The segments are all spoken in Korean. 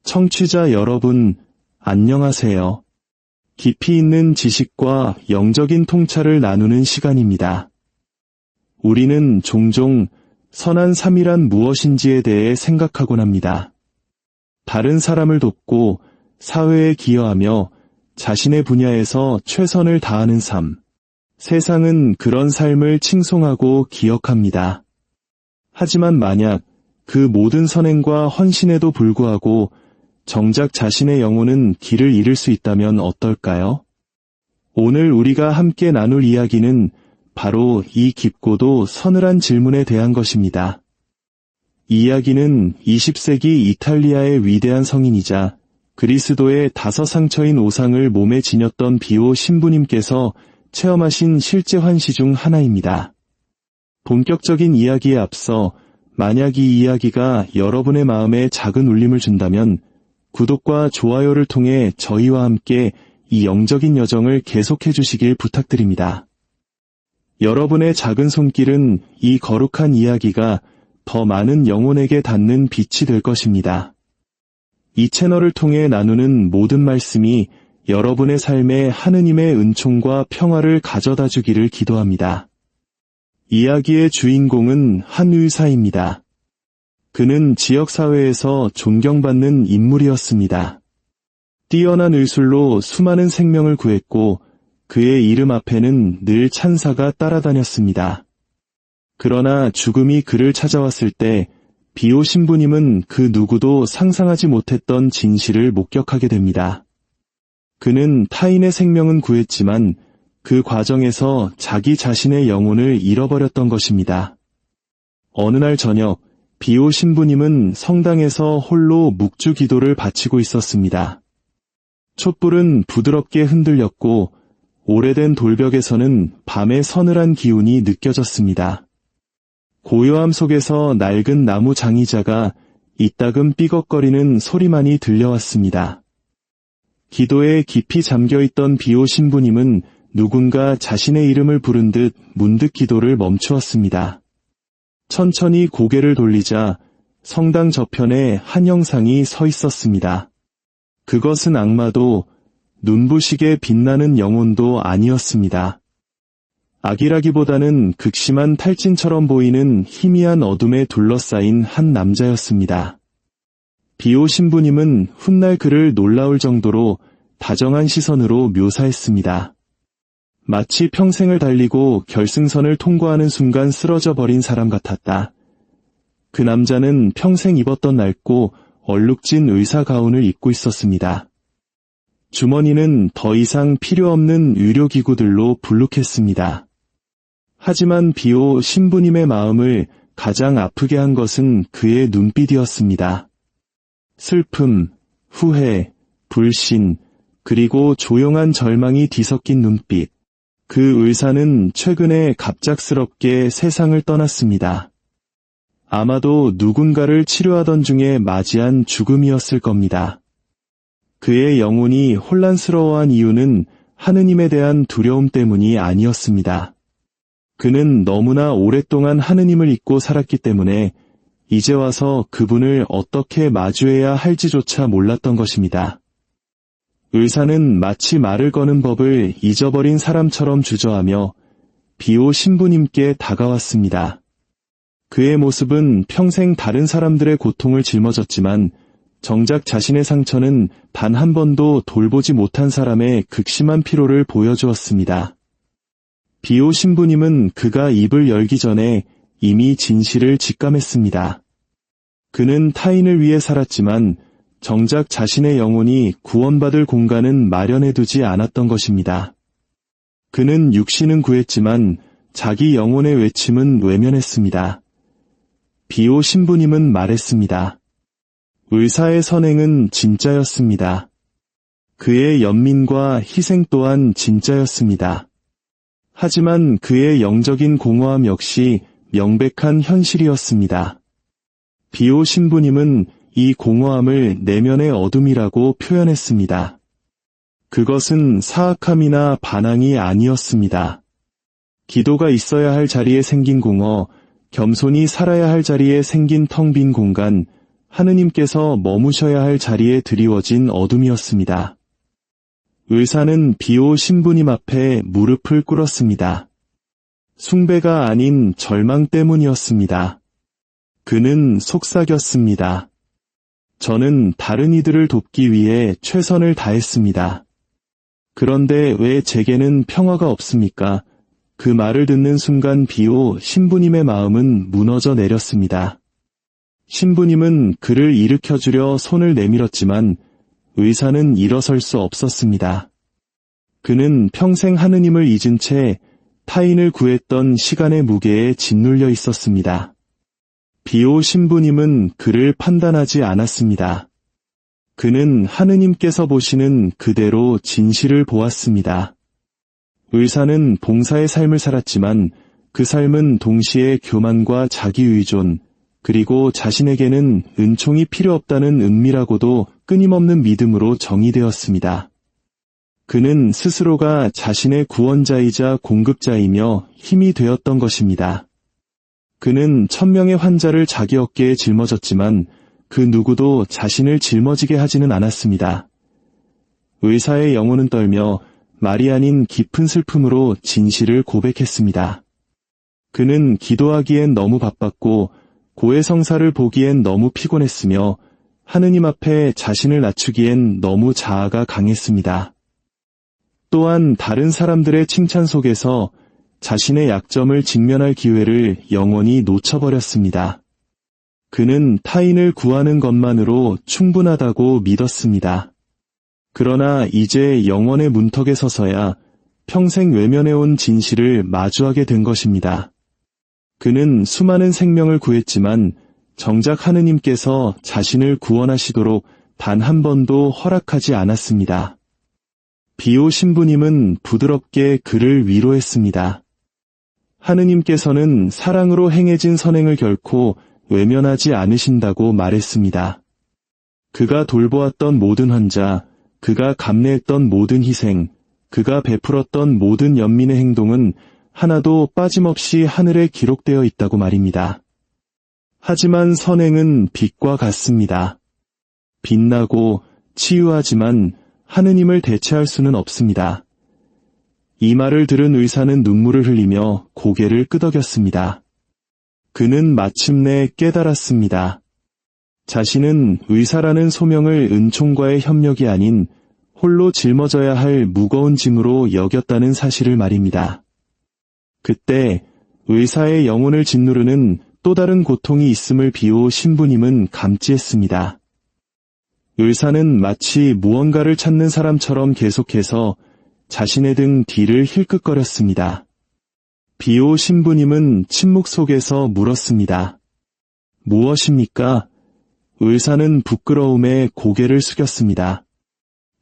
청취자 여러분, 안녕하세요. 깊이 있는 지식과 영적인 통찰을 나누는 시간입니다. 우리는 종종 선한 삶이란 무엇인지에 대해 생각하곤 합니다. 다른 사람을 돕고 사회에 기여하며 자신의 분야에서 최선을 다하는 삶. 세상은 그런 삶을 칭송하고 기억합니다. 하지만 만약 그 모든 선행과 헌신에도 불구하고 정작 자신의 영혼은 길을 잃을 수 있다면 어떨까요? 오늘 우리가 함께 나눌 이야기는 바로 이 깊고도 서늘한 질문에 대한 것입니다. 이 이야기는 20세기 이탈리아의 위대한 성인이자 그리스도의 5상처인 오상을 몸에 지녔던 비오 신부님께서 체험하신 실제 환시 중 하나입니다. 본격적인 이야기에 앞서 만약 이 이야기가 여러분의 마음에 작은 울림을 준다면 구독과 좋아요를 통해 저희와 함께 이 영적인 여정을 계속해 주시길 부탁드립니다. 여러분의 작은 손길은 이 거룩한 이야기가 더 많은 영혼에게 닿는 빛이 될 것입니다. 이 채널을 통해 나누는 모든 말씀이 여러분의 삶에 하느님의 은총과 평화를 가져다 주기를 기도합니다. 이야기의 주인공은 한 의사입니다. 그는 지역사회에서 존경받는 인물이었습니다. 뛰어난 의술로 수많은 생명을 구했고 그의 이름 앞에는 늘 찬사가 따라다녔습니다. 그러나 죽음이 그를 찾아왔을 때 비오 신부님은 그 누구도 상상하지 못했던 진실을 목격하게 됩니다. 그는 타인의 생명은 구했지만 그 과정에서 자기 자신의 영혼을 잃어버렸던 것입니다. 어느 날 저녁 비오 신부님은 성당에서 홀로 묵주 기도를 바치고 있었습니다. 촛불은 부드럽게 흔들렸고 오래된 돌벽에서는 밤의 서늘한 기운이 느껴졌습니다. 고요함 속에서 낡은 나무 장의자가 이따금 삐걱거리는 소리만이 들려왔습니다. 기도에 깊이 잠겨있던 비오 신부님은 누군가 자신의 이름을 부른 듯 문득 기도를 멈추었습니다. 천천히 고개를 돌리자 성당 저편에 한 형상이 서 있었습니다. 그것은 악마도 눈부시게 빛나는 영혼도 아니었습니다. 악이라기보다는 극심한 탈진처럼 보이는 희미한 어둠에 둘러싸인 한 남자였습니다. 비오 신부님은 훗날 그를 놀라울 정도로 다정한 시선으로 묘사했습니다. 마치 평생을 달리고 결승선을 통과하는 순간 쓰러져 버린 사람 같았다. 그 남자는 평생 입었던 낡고 얼룩진 의사 가운을 입고 있었습니다. 주머니는 더 이상 필요 없는 의료기구들로 불룩했습니다. 하지만 비오 신부님의 마음을 가장 아프게 한 것은 그의 눈빛이었습니다. 슬픔, 후회, 불신, 그리고 조용한 절망이 뒤섞인 눈빛. 그 의사는 최근에 갑작스럽게 세상을 떠났습니다. 아마도 누군가를 치료하던 중에 맞이한 죽음이었을 겁니다. 그의 영혼이 혼란스러워한 이유는 하느님에 대한 두려움 때문이 아니었습니다. 그는 너무나 오랫동안 하느님을 잊고 살았기 때문에 이제 와서 그분을 어떻게 마주해야 할지조차 몰랐던 것입니다. 의사는 마치 말을 거는 법을 잊어버린 사람처럼 주저하며 비오 신부님께 다가왔습니다. 그의 모습은 평생 다른 사람들의 고통을 짊어졌지만 정작 자신의 상처는 단 한 번도 돌보지 못한 사람의 극심한 피로를 보여주었습니다. 비오 신부님은 그가 입을 열기 전에 이미 진실을 직감했습니다. 그는 타인을 위해 살았지만 정작 자신의 영혼이 구원받을 공간은 마련해두지 않았던 것입니다. 그는 육신은 구했지만 자기 영혼의 외침은 외면했습니다. 비오 신부님은 말했습니다. 의사의 선행은 진짜였습니다. 그의 연민과 희생 또한 진짜였습니다. 하지만 그의 영적인 공허함 역시 명백한 현실이었습니다. 비오 신부님은 이 공허함을 내면의 어둠이라고 표현했습니다. 그것은 사악함이나 반항이 아니었습니다. 기도가 있어야 할 자리에 생긴 공허, 겸손히 살아야 할 자리에 생긴 텅 빈 공간, 하느님께서 머무셔야 할 자리에 드리워진 어둠이었습니다. 의사는 비오 신부님 앞에 무릎을 꿇었습니다. 숭배가 아닌 절망 때문이었습니다. 그는 속삭였습니다. 저는 다른 이들을 돕기 위해 최선을 다했습니다. 그런데 왜 제게는 평화가 없습니까? 그 말을 듣는 순간 비오 신부님의 마음은 무너져 내렸습니다. 신부님은 그를 일으켜주려 손을 내밀었지만 의사는 일어설 수 없었습니다. 그는 평생 하느님을 잊은 채 타인을 구했던 시간의 무게에 짓눌려 있었습니다. 비오 신부님은 그를 판단하지 않았습니다. 그는 하느님께서 보시는 그대로 진실을 보았습니다. 의사는 봉사의 삶을 살았지만 그 삶은 동시에 교만과 자기의존, 그리고 자신에게는 은총이 필요 없다는 은밀하고도 끊임없는 믿음으로 정의되었습니다. 그는 스스로가 자신의 구원자이자 공급자이며 힘이 되었던 것입니다. 그는 1000명의 환자를 자기 어깨에 짊어졌지만 그 누구도 자신을 짊어지게 하지는 않았습니다. 의사의 영혼은 떨며 말이 아닌 깊은 슬픔으로 진실을 고백했습니다. 그는 기도하기엔 너무 바빴고 고해성사를 보기엔 너무 피곤했으며 하느님 앞에 자신을 낮추기엔 너무 자아가 강했습니다. 또한 다른 사람들의 칭찬 속에서 자신의 약점을 직면할 기회를 영원히 놓쳐버렸습니다. 그는 타인을 구하는 것만으로 충분하다고 믿었습니다. 그러나 이제 영원의 문턱에 서서야 평생 외면해온 진실을 마주하게 된 것입니다. 그는 수많은 생명을 구했지만 정작 하느님께서 자신을 구원하시도록 단 한 번도 허락하지 않았습니다. 비오 신부님은 부드럽게 그를 위로했습니다. 하느님께서는 사랑으로 행해진 선행을 결코 외면하지 않으신다고 말했습니다. 그가 돌보았던 모든 환자, 그가 감내했던 모든 희생, 그가 베풀었던 모든 연민의 행동은 하나도 빠짐없이 하늘에 기록되어 있다고 말입니다. 하지만 선행은 빛과 같습니다. 빛나고 치유하지만 하느님을 대체할 수는 없습니다. 이 말을 들은 의사는 눈물을 흘리며 고개를 끄덕였습니다. 그는 마침내 깨달았습니다. 자신은 의사라는 소명을 은총과의 협력이 아닌 홀로 짊어져야 할 무거운 짐으로 여겼다는 사실을 말입니다. 그때 의사의 영혼을 짓누르는 또 다른 고통이 있음을 비오 신부님은 감지했습니다. 의사는 마치 무언가를 찾는 사람처럼 계속해서 자신의 등 뒤를 힐끗거렸습니다. 비오 신부님은 침묵 속에서 물었습니다. 무엇입니까? 의사는 부끄러움에 고개를 숙였습니다.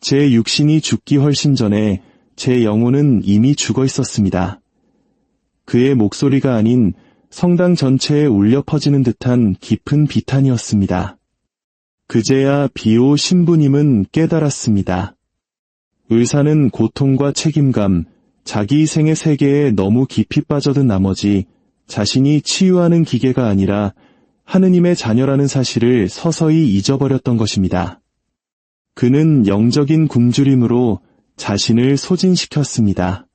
제 육신이 죽기 훨씬 전에 제 영혼은 이미 죽어 있었습니다. 그의 목소리가 아닌 성당 전체에 울려 퍼지는 듯한 깊은 비탄이었습니다. 그제야 비오 신부님은 깨달았습니다. 의사는 고통과 책임감, 자기 희생의 세계에 너무 깊이 빠져든 나머지 자신이 치유하는 기계가 아니라 하느님의 자녀라는 사실을 서서히 잊어버렸던 것입니다. 그는 영적인 굶주림으로 자신을 소진시켰습니다.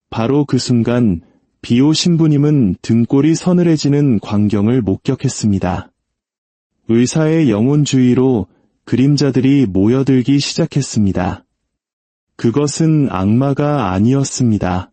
바로 그 순간 비오 신부님은 등골이 서늘해지는 광경을 목격했습니다. 의사의 영혼 주위로 그림자들이 모여들기 시작했습니다. 그것은 악마가 아니었습니다.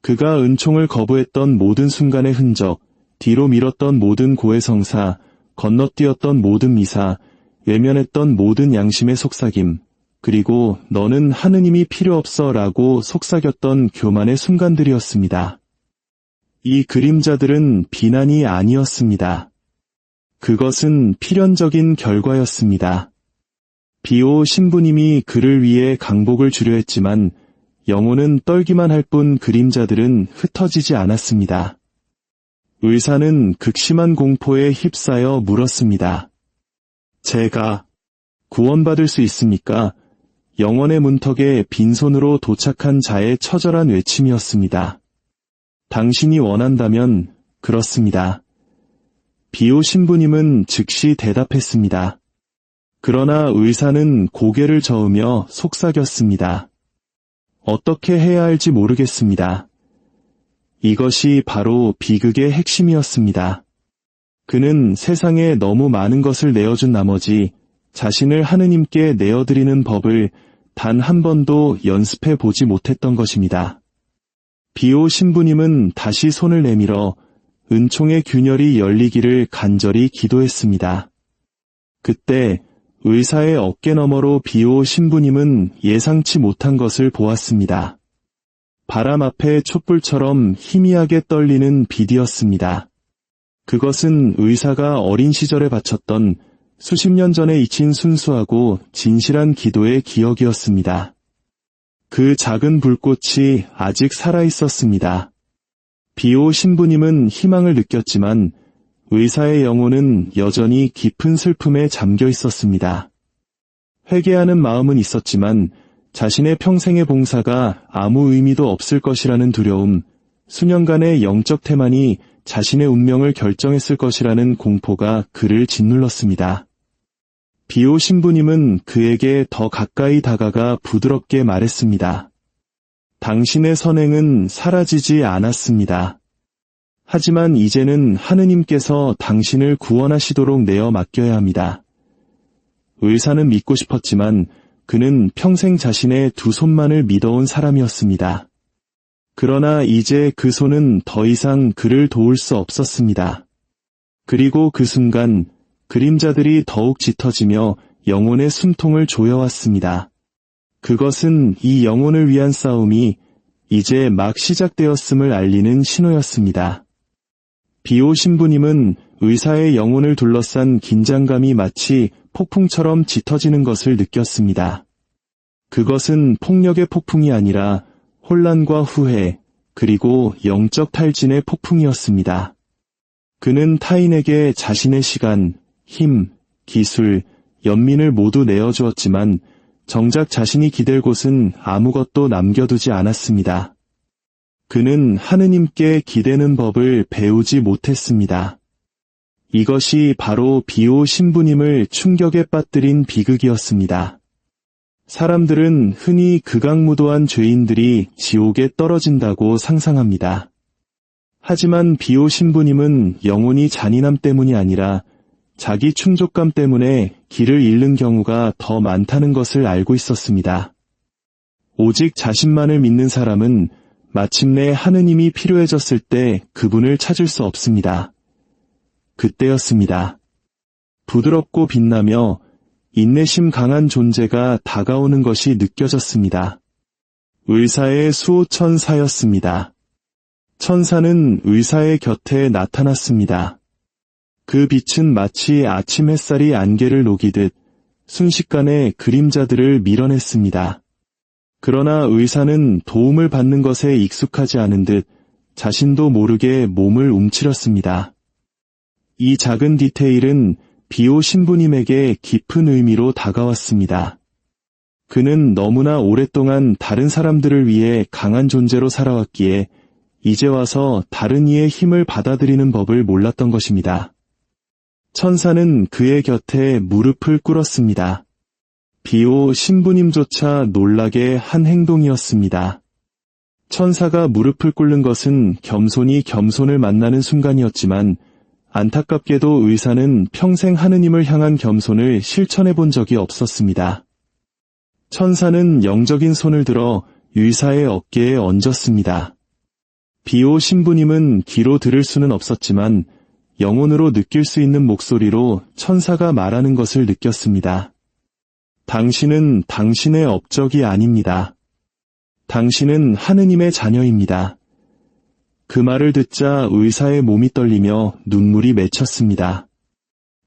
그가 은총을 거부했던 모든 순간의 흔적, 뒤로 밀었던 모든 고해성사, 건너뛰었던 모든 미사, 외면했던 모든 양심의 속삭임, 그리고 너는 하느님이 필요 없어 라고 속삭였던 교만의 순간들이었습니다. 이 그림자들은 비난이 아니었습니다. 그것은 필연적인 결과였습니다. 비오 신부님이 그를 위해 강복을 주려 했지만 영혼은 떨기만 할 뿐 그림자들은 흩어지지 않았습니다. 의사는 극심한 공포에 휩싸여 물었습니다. 제가 구원받을 수 있습니까? 영원의 문턱에 빈손으로 도착한 자의 처절한 외침이었습니다. 당신이 원한다면 그렇습니다. 비오 신부님은 즉시 대답했습니다. 그러나 의사는 고개를 저으며 속삭였습니다. 어떻게 해야 할지 모르겠습니다. 이것이 바로 비극의 핵심이었습니다. 그는 세상에 너무 많은 것을 내어준 나머지 자신을 하느님께 내어드리는 법을 단 한 번도 연습해 보지 못했던 것입니다. 비오 신부님은 다시 손을 내밀어 은총의 균열이 열리기를 간절히 기도했습니다. 그때 의사의 어깨 너머로 비오 신부님은 예상치 못한 것을 보았습니다. 바람 앞에 촛불처럼 희미하게 떨리는 빛이었습니다. 그것은 의사가 어린 시절에 바쳤던 수십 년 전에 잊힌 순수하고 진실한 기도의 기억이었습니다. 그 작은 불꽃이 아직 살아있었습니다. 비오 신부님은 희망을 느꼈지만 의사의 영혼은 여전히 깊은 슬픔에 잠겨 있었습니다. 회개하는 마음은 있었지만 자신의 평생의 봉사가 아무 의미도 없을 것이라는 두려움, 수년간의 영적 태만이 자신의 운명을 결정했을 것이라는 공포가 그를 짓눌렀습니다. 비오 신부님은 그에게 더 가까이 다가가 부드럽게 말했습니다. 당신의 선행은 사라지지 않았습니다. 하지만 이제는 하느님께서 당신을 구원하시도록 내어 맡겨야 합니다. 의사는 믿고 싶었지만 그는 평생 자신의 두 손만을 믿어온 사람이었습니다. 그러나 이제 그 손은 더 이상 그를 도울 수 없었습니다. 그리고 그 순간 그림자들이 더욱 짙어지며 영혼의 숨통을 조여왔습니다. 그것은 이 영혼을 위한 싸움이 이제 막 시작되었음을 알리는 신호였습니다. 비오 신부님은 의사의 영혼을 둘러싼 긴장감이 마치 폭풍처럼 짙어지는 것을 느꼈습니다. 그것은 폭력의 폭풍이 아니라 혼란과 후회, 그리고 영적 탈진의 폭풍이었습니다. 그는 타인에게 자신의 시간, 힘, 기술, 연민을 모두 내어주었지만 정작 자신이 기댈 곳은 아무것도 남겨두지 않았습니다. 그는 하느님께 기대는 법을 배우지 못했습니다. 이것이 바로 비오 신부님을 충격에 빠뜨린 비극이었습니다. 사람들은 흔히 극악무도한 죄인들이 지옥에 떨어진다고 상상합니다. 하지만 비오 신부님은 영혼이 잔인함 때문이 아니라 자기 충족감 때문에 길을 잃는 경우가 더 많다는 것을 알고 있었습니다. 오직 자신만을 믿는 사람은 마침내 하느님이 필요해졌을 때 그분을 찾을 수 없습니다. 그때였습니다. 부드럽고 빛나며 인내심 강한 존재가 다가오는 것이 느껴졌습니다. 의사의 수호천사였습니다. 천사는 의사의 곁에 나타났습니다. 그 빛은 마치 아침 햇살이 안개를 녹이듯 순식간에 그림자들을 밀어냈습니다. 그러나 의사는 도움을 받는 것에 익숙하지 않은 듯 자신도 모르게 몸을 움츠렸습니다. 이 작은 디테일은 비오 신부님에게 깊은 의미로 다가왔습니다. 그는 너무나 오랫동안 다른 사람들을 위해 강한 존재로 살아왔기에 이제 와서 다른 이의 힘을 받아들이는 법을 몰랐던 것입니다. 천사는 그의 곁에 무릎을 꿇었습니다. 비오 신부님조차 놀라게 한 행동이었습니다. 천사가 무릎을 꿇는 것은 겸손이 겸손을 만나는 순간이었지만 안타깝게도 의사는 평생 하느님을 향한 겸손을 실천해 본 적이 없었습니다. 천사는 영적인 손을 들어 의사의 어깨에 얹었습니다. 비오 신부님은 귀로 들을 수는 없었지만 영혼으로 느낄 수 있는 목소리로 천사가 말하는 것을 느꼈습니다. 당신은 당신의 업적이 아닙니다. 당신은 하느님의 자녀입니다. 그 말을 듣자 의사의 몸이 떨리며 눈물이 맺혔습니다.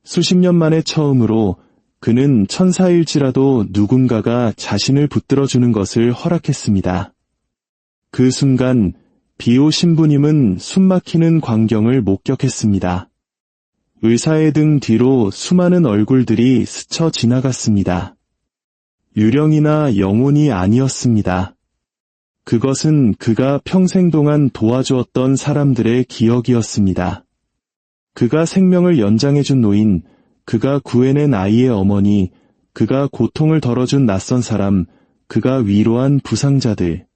수십 년 만에 처음으로 그는 천사일지라도 누군가가 자신을 붙들어주는 것을 허락했습니다. 그 순간 비오 신부님은 숨막히는 광경을 목격했습니다. 의사의 등 뒤로 수많은 얼굴들이 스쳐 지나갔습니다. 유령이나 영혼이 아니었습니다. 그것은 그가 평생 동안 도와주었던 사람들의 기억이었습니다. 그가 생명을 연장해준 노인, 그가 구해낸 아이의 어머니, 그가 고통을 덜어준 낯선 사람, 그가 위로한 부상자들.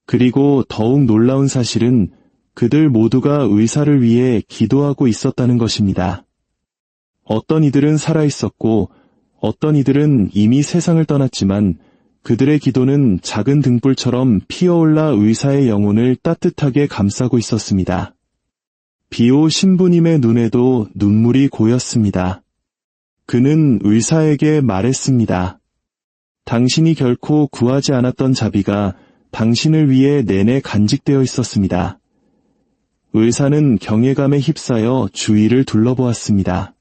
그리고 더욱 놀라운 사실은 그들 모두가 의사를 위해 기도하고 있었다는 것입니다. 어떤 이들은 살아있었고 어떤 이들은 이미 세상을 떠났지만 그들의 기도는 작은 등불처럼 피어올라 의사의 영혼을 따뜻하게 감싸고 있었습니다. 비오 신부님의 눈에도 눈물이 고였습니다. 그는 의사에게 말했습니다. 당신이 결코 구하지 않았던 자비가 당신을 위해 내내 간직되어 있었습니다. 의사는 경외감에 휩싸여 주위를 둘러보았습니다.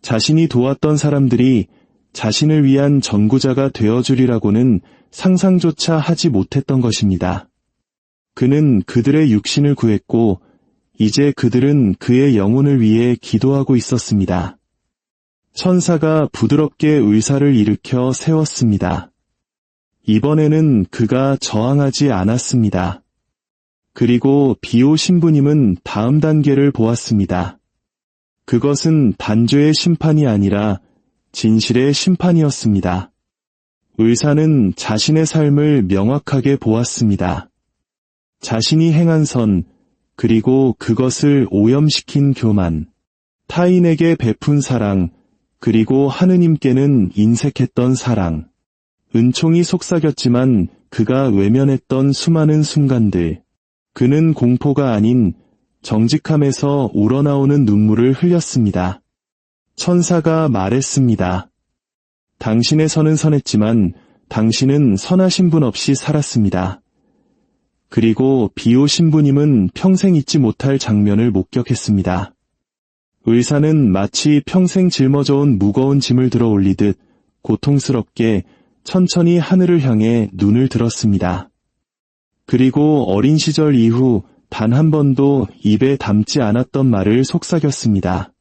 자신이 도왔던 사람들이 자신을 위한 전구자가 되어주리라고는 상상조차 하지 못했던 것입니다. 그는 그들의 육신을 구했고 이제 그들은 그의 영혼을 위해 기도하고 있었습니다. 천사가 부드럽게 의사를 일으켜 세웠습니다. 이번에는 그가 저항하지 않았습니다. 그리고 비오 신부님은 다음 단계를 보았습니다. 그것은 단죄의 심판이 아니라 진실의 심판이었습니다. 의사는 자신의 삶을 명확하게 보았습니다. 자신이 행한 선, 그리고 그것을 오염시킨 교만, 타인에게 베푼 사랑, 그리고 하느님께는 인색했던 사랑, 은총이 속삭였지만 그가 외면했던 수많은 순간들, 그는 공포가 아닌 정직함에서 우러나오는 눈물을 흘렸습니다. 천사가 말했습니다. 당신의 선은 선했지만 당신은 선하신 분 없이 살았습니다. 그리고 비오 신부님은 평생 잊지 못할 장면을 목격했습니다. 의사는 마치 평생 짊어져온 무거운 짐을 들어 올리듯 고통스럽게 천천히 하늘을 향해 눈을 들었습니다. 그리고 어린 시절 이후 단 한 번도 입에 담지 않았던 말을 속삭였습니다.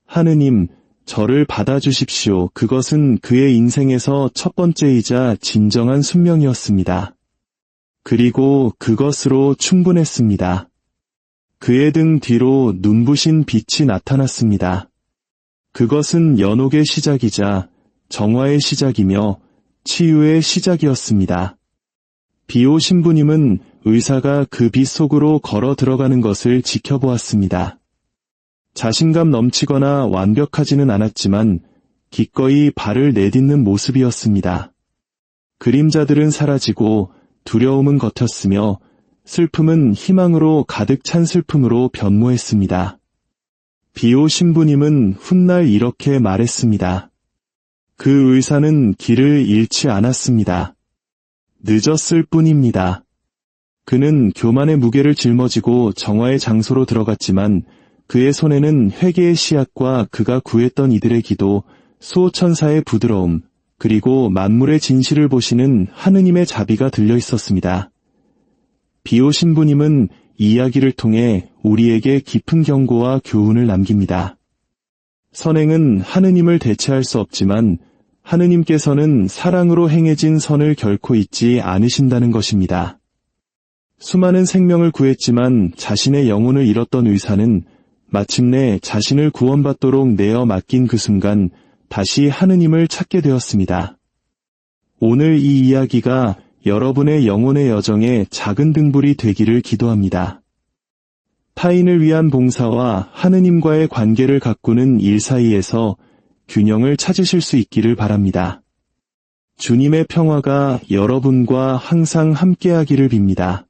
하느님, 저를 받아주십시오. 그것은 그의 인생에서 첫 번째이자 진정한 순명이었습니다. 그리고 그것으로 충분했습니다. 그의 등 뒤로 눈부신 빛이 나타났습니다. 그것은 연옥의 시작이자 정화의 시작이며 치유의 시작이었습니다. 비오 신부님은 의사가 그 빛 속으로 걸어 들어가는 것을 지켜보았습니다. 자신감 넘치거나 완벽하지는 않았지만 기꺼이 발을 내딛는 모습이었습니다. 그림자들은 사라지고 두려움은 걷혔으며 슬픔은 희망으로 가득 찬 슬픔으로 변모했습니다. 비오 신부님은 훗날 이렇게 말했습니다. 그 의사는 길을 잃지 않았습니다. 늦었을 뿐입니다. 그는 교만의 무게를 짊어지고 정화의 장소로 들어갔지만 그의 손에는 회개의 씨앗과 그가 구했던 이들의 기도, 수호천사의 부드러움, 그리고 만물의 진실을 보시는 하느님의 자비가 들려 있었습니다. 비오 신부님은 이 이야기를 통해 우리에게 깊은 경고와 교훈을 남깁니다. 선행은 하느님을 대체할 수 없지만 하느님께서는 사랑으로 행해진 선을 결코 잊지 않으신다는 것입니다. 수많은 생명을 구했지만 자신의 영혼을 잃었던 의사는 마침내 자신을 구원받도록 내어 맡긴 그 순간 다시 하느님을 찾게 되었습니다. 오늘 이 이야기가 여러분의 영혼의 여정에 작은 등불이 되기를 기도합니다. 타인을 위한 봉사와 하느님과의 관계를 가꾸는 일 사이에서 균형을 찾으실 수 있기를 바랍니다. 주님의 평화가 여러분과 항상 함께하기를 빕니다.